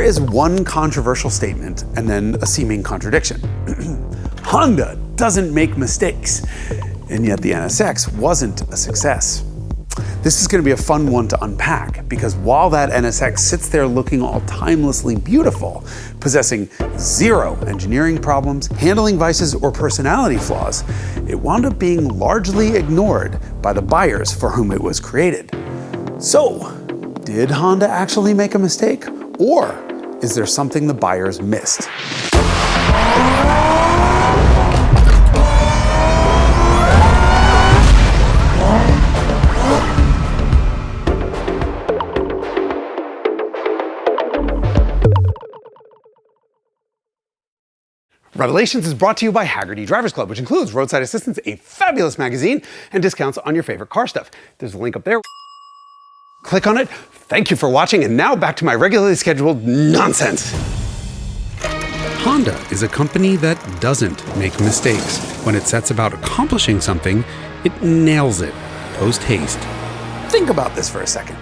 is one controversial statement and then a seeming contradiction. Honda doesn't make mistakes, and yet the NSX wasn't a success. This is going to be a fun one to unpack, because while that NSX sits there looking all timelessly beautiful, possessing zero engineering problems, handling vices, or personality flaws, it wound up being largely ignored by the buyers for whom it was created. So, did Honda actually make a mistake? Or is there something the buyers missed? Revelations is brought to you by Haggerty Drivers Club, which includes roadside assistance, a fabulous magazine, and discounts on your favorite car stuff. There's a link up there. Click on it. Thank you for watching, and now back to my regularly scheduled nonsense. Honda is a company that doesn't make mistakes. When it sets about accomplishing something, it nails it, post-haste. Think about this for a second.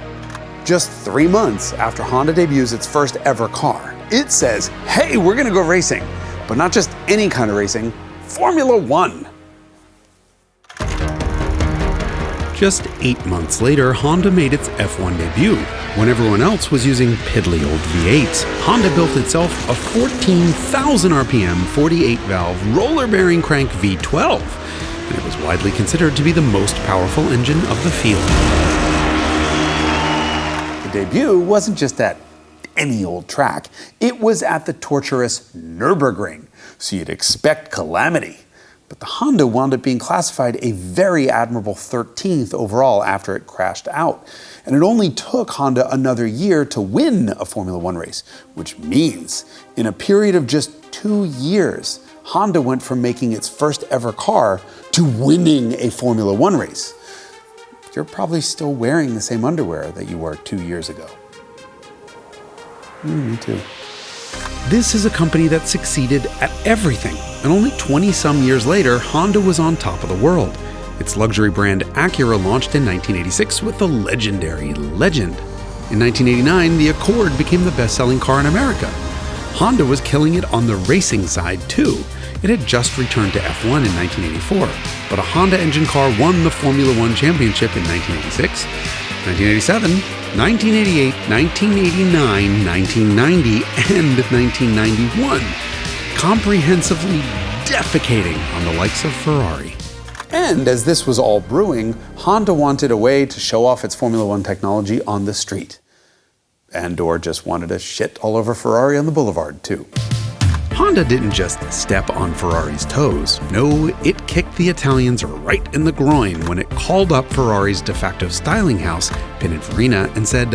Just 3 months after Honda debuts its first ever car, it says, hey, we're gonna go racing. But not just any kind of racing, Formula One. Just 8 months later, Honda made its F1 debut. When everyone else was using piddly old V8s, Honda built itself a 14,000 RPM, 48-valve, roller-bearing crank V12, and it was widely considered to be the most powerful engine of the field. The debut wasn't just at any old track. It was at the torturous Nürburgring, so you'd expect calamity. But the Honda wound up being classified a very admirable 13th overall after it crashed out. And it only took Honda another year to win a Formula One race, which means in a period of just 2 years, Honda went from making its first ever car to winning a Formula One race. You're probably still wearing the same underwear that you wore 2 years ago. Me too. This is a company that succeeded at everything, and only 20-some years later, Honda was on top of the world. Its luxury brand Acura launched in 1986 with the legendary Legend. In 1989, the Accord became the best-selling car in America. Honda was killing it on the racing side too. It had just returned to F1 in 1984, but a Honda engine car won the Formula One championship in 1986, 1987, 1988, 1989, 1990, and 1991, comprehensively defecating on the likes of Ferrari. And as this was all brewing, Honda wanted a way to show off its Formula One technology on the street. And/or just wanted to shit all over Ferrari on the boulevard, too. Honda didn't just step on Ferrari's toes. No, it kicked the Italians right in the groin when it called up Ferrari's de facto styling house, Pininfarina, and said,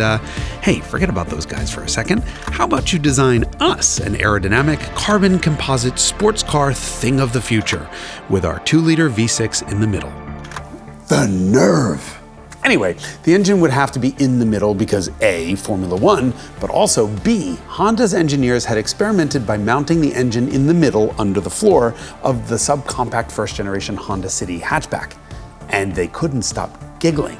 hey, forget about those guys for a second. How about you design us an aerodynamic, carbon composite sports car thing of the future with our 2-liter V6 in the middle? The nerve! Anyway, the engine would have to be in the middle because A, Formula One, but also B, Honda's engineers had experimented by mounting the engine in the middle under the floor of the subcompact first-generation Honda City hatchback, and they couldn't stop giggling.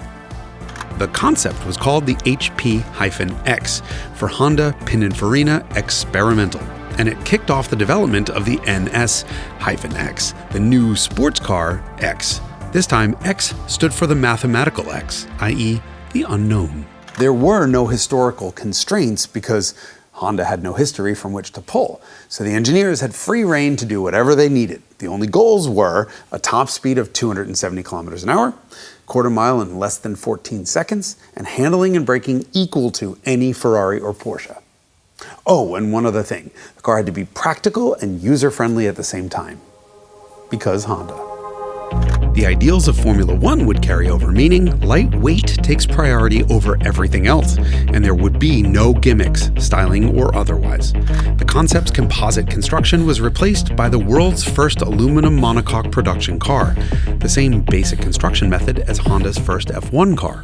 The concept was called the HP-X for Honda Pininfarina Experimental, and it kicked off the development of the NS-X, the new sports car X. This time, X stood for the mathematical X, i.e. the unknown. There were no historical constraints because Honda had no history from which to pull, so the engineers had free rein to do whatever they needed. The only goals were a top speed of 270 kilometers an hour, quarter mile in less than 14 seconds, and handling and braking equal to any Ferrari or Porsche. Oh, and one other thing, the car had to be practical and user-friendly at the same time. Because Honda. The ideals of Formula One would carry over, meaning lightweight takes priority over everything else, and there would be no gimmicks, styling or otherwise. The concept's composite construction was replaced by the world's first aluminum monocoque production car, the same basic construction method as Honda's first F1 car.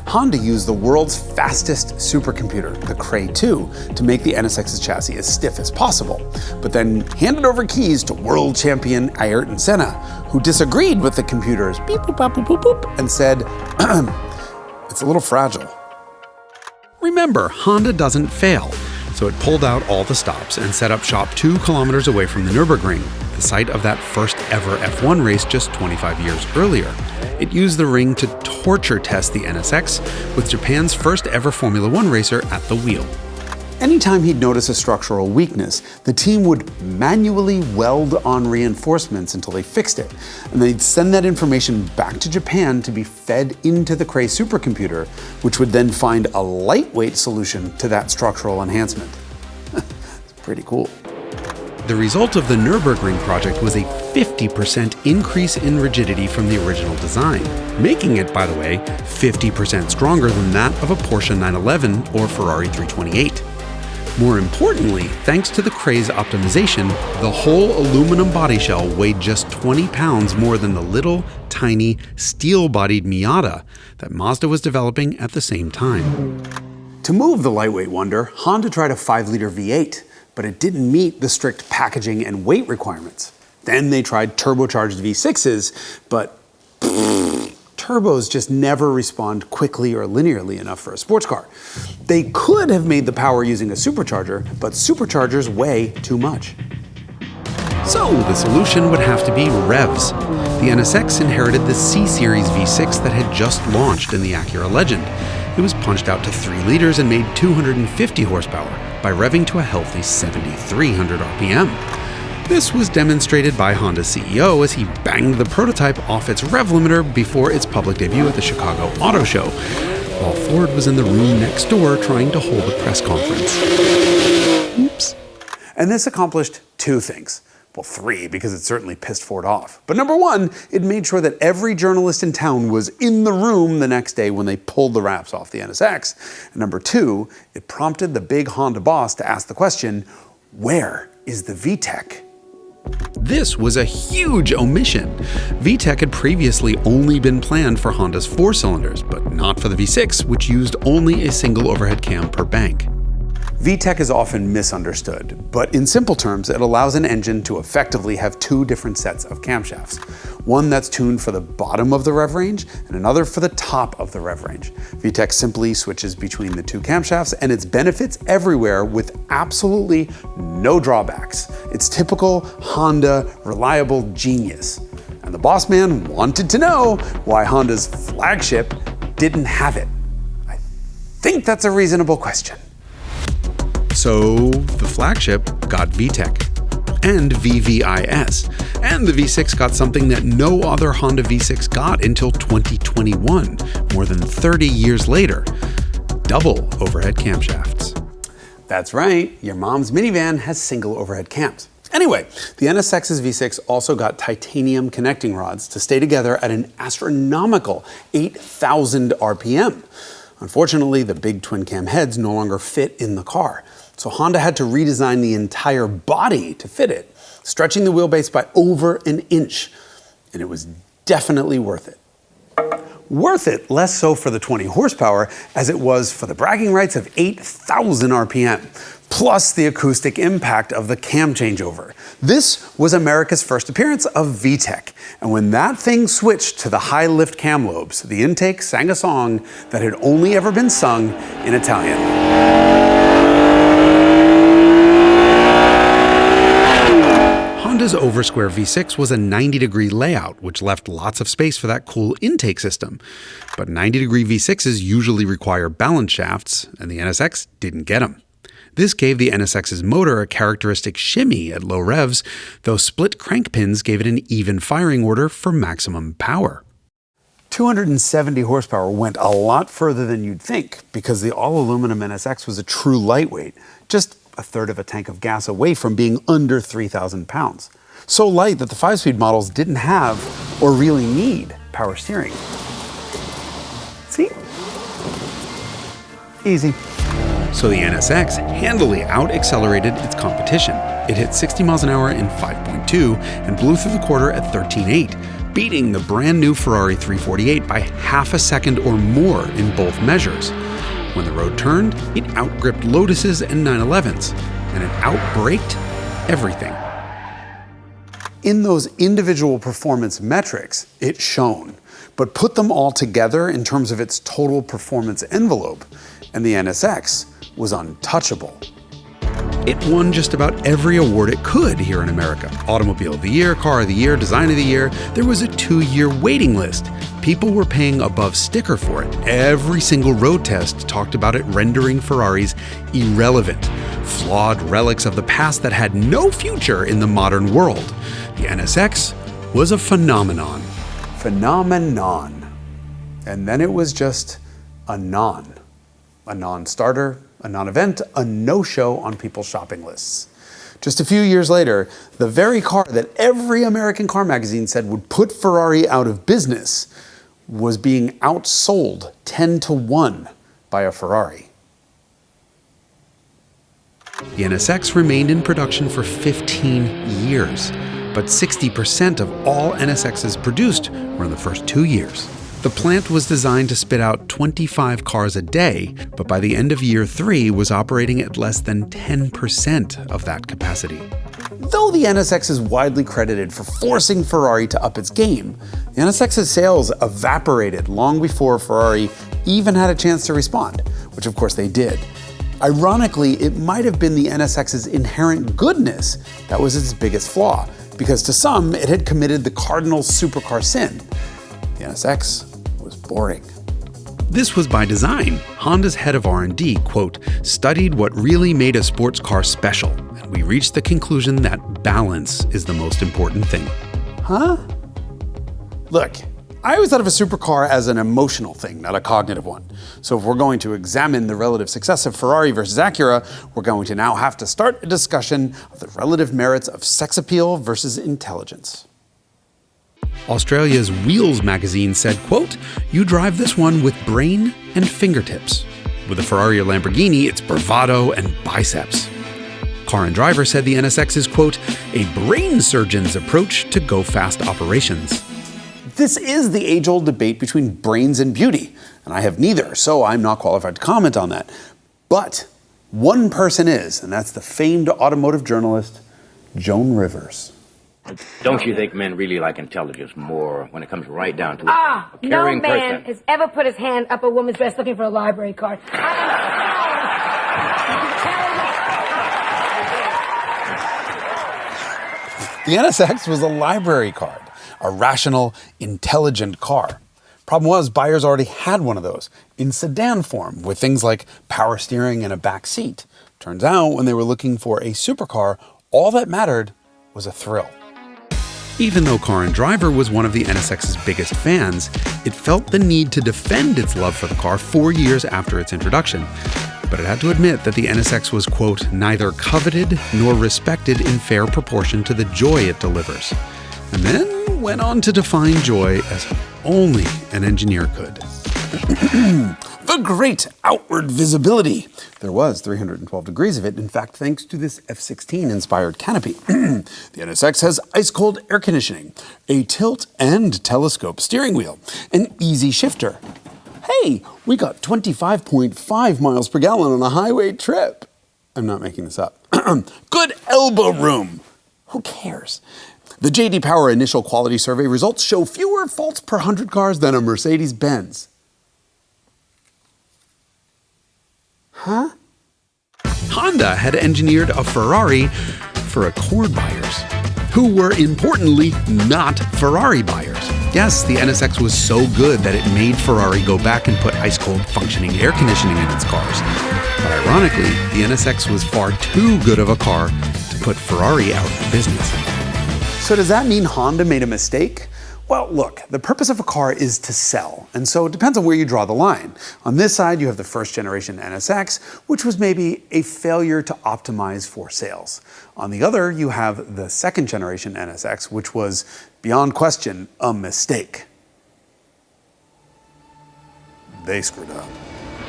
Honda used the world's fastest supercomputer, the Cray 2, to make the NSX's chassis as stiff as possible, but then handed over keys to world champion Ayrton Senna, who disagreed with the computer's beep boop boop boop boop and said, it's a little fragile. Remember, Honda doesn't fail. So it pulled out all the stops and set up shop 2 kilometers away from the Nürburgring, the site of that first ever F1 race just 25 years earlier. It used the ring to torture test the NSX, with Japan's first ever Formula 1 racer at the wheel. Anytime he'd notice a structural weakness, the team would manually weld on reinforcements until they fixed it, and they'd send that information back to Japan to be fed into the Cray supercomputer, which would then find a lightweight solution to that structural enhancement. It's pretty cool. The result of the Nürburgring project was a 50% increase in rigidity from the original design, making it, by the way, 50% stronger than that of a Porsche 911 or Ferrari 328. More importantly, thanks to the Cray's optimization, the whole aluminum body shell weighed just 20 pounds more than the little, tiny, steel-bodied Miata that Mazda was developing at the same time. To move the lightweight wonder, Honda tried a 5-liter V8, but it didn't meet the strict packaging and weight requirements. Then they tried turbocharged V6s, but turbos just never respond quickly or linearly enough for a sports car. They could have made the power using a supercharger, but superchargers weigh too much. So the solution would have to be revs. The NSX inherited the C-Series V6 that had just launched in the Acura Legend. It was punched out to 3 liters and made 250 horsepower by revving to a healthy 7,300 RPM. This was demonstrated by Honda's CEO as he banged the prototype off its rev limiter before its public debut at the Chicago Auto Show, while Ford was in the room next door trying to hold a press conference. Oops. And this accomplished 2 things. Well, 3, because it certainly pissed Ford off. But number 1, it made sure that every journalist in town was in the room the next day when they pulled the wraps off the NSX. And number 2, it prompted the big Honda boss to ask the question, where is the VTEC? This was a huge omission. VTEC had previously only been planned for Honda's 4 cylinders, but not for the V6, which used only a single overhead cam per bank. VTEC is often misunderstood, but in simple terms, it allows an engine to effectively have 2 different sets of camshafts. One that's tuned for the bottom of the rev range, and another for the top of the rev range. VTEC simply switches between the 2 camshafts, and its benefits everywhere with absolutely no drawbacks. It's typical Honda reliable genius. And the boss man wanted to know why Honda's flagship didn't have it. I think that's a reasonable question. So the flagship got VTEC and VVIS, and the V6 got something that no other Honda V6 got until 2021, more than 30 years later: double overhead camshafts. That's right, your mom's minivan has single overhead cams. Anyway, the NSX's V6 also got titanium connecting rods to stay together at an astronomical 8,000 RPM. Unfortunately, the big twin cam heads no longer fit in the car. So Honda had to redesign the entire body to fit it, stretching the wheelbase by over an inch. And it was definitely worth it. Worth it less so for the 20 horsepower as it was for the bragging rights of 8,000 RPM, plus the acoustic impact of the cam changeover. This was America's first appearance of VTEC. And when that thing switched to the high lift cam lobes, the intake sang a song that had only ever been sung in Italian. Honda's oversquare V6 was a 90-degree layout, which left lots of space for that cool intake system. But 90-degree V6s usually require balance shafts, and the NSX didn't get them. This gave the NSX's motor a characteristic shimmy at low revs, though split crank pins gave it an even firing order for maximum power. 270 horsepower went a lot further than you'd think, because the all-aluminum NSX was a true lightweight, just a third of a tank of gas away from being under 3,000 pounds. So light that the 5-speed models didn't have or really need power steering. See? Easy. So the NSX handily out-accelerated its competition. It hit 60 miles an hour in 5.2 and blew through the quarter at 13.8, beating the brand new Ferrari 348 by half a second or more in both measures. When the road turned, it outgripped Lotuses and 911s, and it outbraked everything. In those individual performance metrics, it shone, but put them all together in terms of its total performance envelope, and the NSX was untouchable. It won just about every award it could here in America. Automobile of the Year, Car of the Year, Design of the Year. There was a 2-year waiting list. People were paying above sticker for it. Every single road test talked about it rendering Ferraris irrelevant, flawed relics of the past that had no future in the modern world. The NSX was a phenomenon. And then it was just a non-starter, a non-event, a no-show on people's shopping lists. Just a few years later, the very car that every American car magazine said would put Ferrari out of business was being outsold 10-1 by a Ferrari. The NSX remained in production for 15 years, but 60% of all NSXs produced were in the first 2 years. The plant was designed to spit out 25 cars a day, but by the end of year 3 was operating at less than 10% of that capacity. Though the NSX is widely credited for forcing Ferrari to up its game, the NSX's sales evaporated long before Ferrari even had a chance to respond, which of course they did. Ironically, it might have been the NSX's inherent goodness that was its biggest flaw, because to some, it had committed the cardinal supercar sin. The NSX was boring. This was by design. Honda's head of R&D, quote, studied what really made a sports car special, and we reached the conclusion that balance is the most important thing. Huh? Look, I always thought of a supercar as an emotional thing, not a cognitive one. So if we're going to examine the relative success of Ferrari versus Acura, we're going to now have to start a discussion of the relative merits of sex appeal versus intelligence. Australia's Wheels magazine said, quote, you drive this one with brain and fingertips. With a Ferrari or Lamborghini, it's bravado and biceps. Car and Driver said the NSX is, quote, a brain surgeon's approach to go-fast operations. This is the age-old debate between brains and beauty, and I have neither, so I'm not qualified to comment on that. But one person is, and that's the famed automotive journalist, Joan Rivers. Don't you think men really like intelligence more when it comes right down to it? No man has ever put his hand up a woman's dress looking for a library card. The NSX was a library card, a rational, intelligent car. Problem was, buyers already had one of those in sedan form with things like power steering and a back seat. Turns out, when they were looking for a supercar, all that mattered was a thrill. Even though Car and Driver was one of the NSX's biggest fans, it felt the need to defend its love for the car 4 years after its introduction. But it had to admit that the NSX was, quote, neither coveted nor respected in fair proportion to the joy it delivers. And then went on to define joy as only an engineer could. The great outward visibility. There was 312 degrees of it, in fact, thanks to this F-16-inspired canopy. The NSX has ice-cold air conditioning, a tilt and telescope steering wheel, an easy shifter. Hey, we got 25.5 miles per gallon on a highway trip. I'm not making this up. Good elbow room. Who cares? The J.D. Power initial quality survey results show fewer faults per 100 cars than a Mercedes-Benz. Huh? Honda had engineered a Ferrari for Accord buyers, who were importantly not Ferrari buyers. Yes, the NSX was so good that it made Ferrari go back and put ice-cold functioning air conditioning in its cars. But ironically, the NSX was far too good of a car to put Ferrari out of business. So does that mean Honda made a mistake? Well, look, the purpose of a car is to sell, and so it depends on where you draw the line. On this side, you have the first generation NSX, which was maybe a failure to optimize for sales. On the other, you have the second generation NSX, which was, beyond question, a mistake. They screwed up.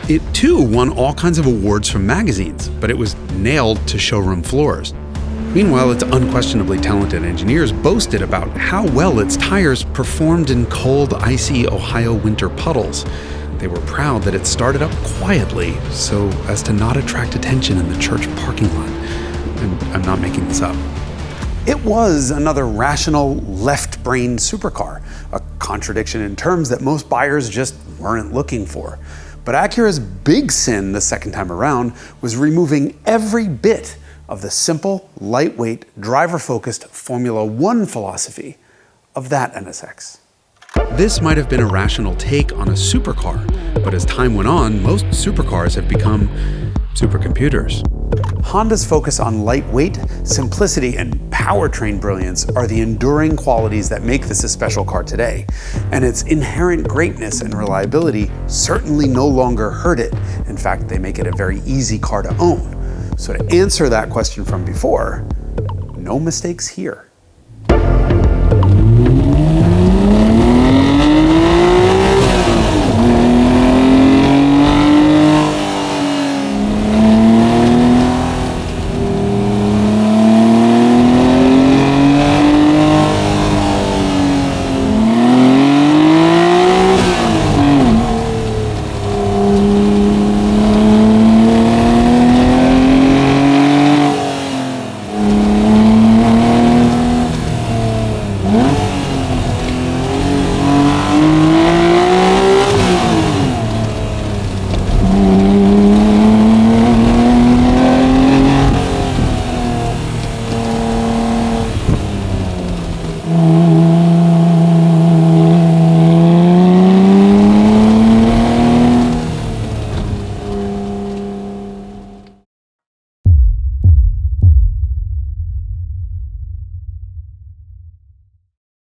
It too won all kinds of awards from magazines, but it was nailed to showroom floors. Meanwhile, its unquestionably talented engineers boasted about how well its tires performed in cold, icy Ohio winter puddles. They were proud that it started up quietly so as to not attract attention in the church parking lot. And I'm not making this up. It was another rational, left-brain supercar, a contradiction in terms that most buyers just weren't looking for. But Acura's big sin the second time around was removing every bit of the simple, lightweight, driver-focused Formula One philosophy of that NSX. This might have been a rational take on a supercar, but as time went on, most supercars have become supercomputers. Honda's focus on lightweight, simplicity, and powertrain brilliance are the enduring qualities that make this a special car today, and its inherent greatness and reliability certainly no longer hurt it. In fact, they make it a very easy car to own. So to answer that question from before, no mistakes here.